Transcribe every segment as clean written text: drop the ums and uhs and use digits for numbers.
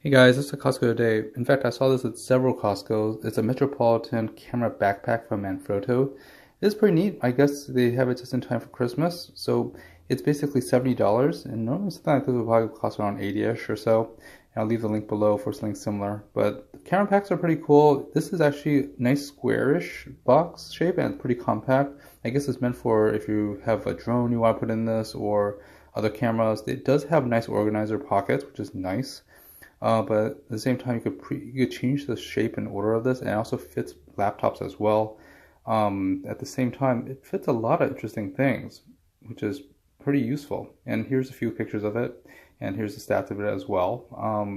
Hey guys, this is a Costco today. In fact, I saw this at several Costco's. It's a Metropolitan camera backpack from Manfrotto. It's pretty neat. I guess they have it just in time for Christmas. So it's basically $70, and normally something like this would probably cost around 80-ish or so. And I'll leave the link below for something similar. But the camera packs are pretty cool. This is actually a nice squarish box shape and pretty compact. I guess it's meant for if you have a drone you want to put in this or other cameras. It does have nice organizer pockets, which is nice. But at the same time, you could change the shape and order of this, and it also fits laptops as well. At the same time, it fits a lot of interesting things, which is pretty useful. And here's a few pictures of it, and here's the stats of it as well.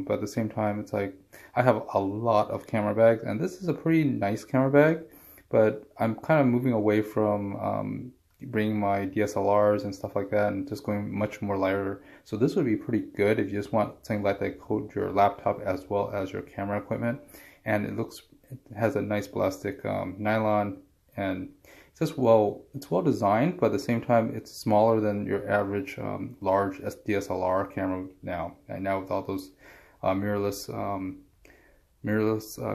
But at the same time, it's like I have a lot of camera bags, and this is a pretty nice camera bag, but I'm kind of moving away from bringing my DSLRs and stuff like that and just going much more lighter. So this would be pretty good if you just want something like that hold your laptop as well as your camera equipment. And it has a nice plastic nylon, and it's well designed, but at the same time it's smaller than your average large DSLR camera now. And now with all those mirrorless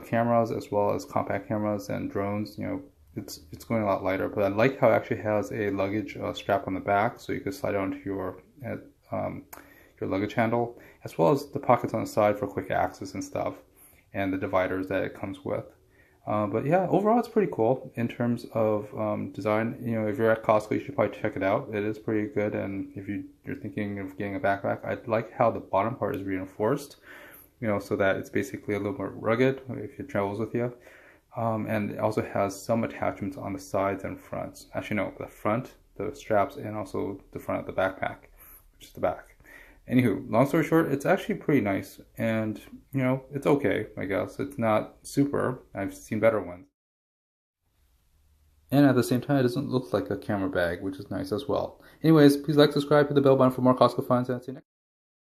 cameras as well as compact cameras and drones, it's going a lot lighter. But I like how it actually has a luggage strap on the back, so you can slide onto your luggage handle, as well as the pockets on the side for quick access and stuff, and the dividers that it comes with. But yeah, overall it's pretty cool in terms of design. If you're at Costco, you should probably check it out. It is pretty good, and if you're thinking of getting a backpack, I like how the bottom part is reinforced, so that it's basically a little more rugged if it travels with you. And it also has some attachments on the sides and fronts. Actually, no, the front, the straps, and also the front of the backpack, which is the back. Anywho, long story short, it's actually pretty nice, and it's okay, I guess. It's not super. I've seen better ones. And at the same time, it doesn't look like a camera bag, which is nice as well. Anyways, please like, subscribe, hit the bell button for more Costco finds, and see you next time.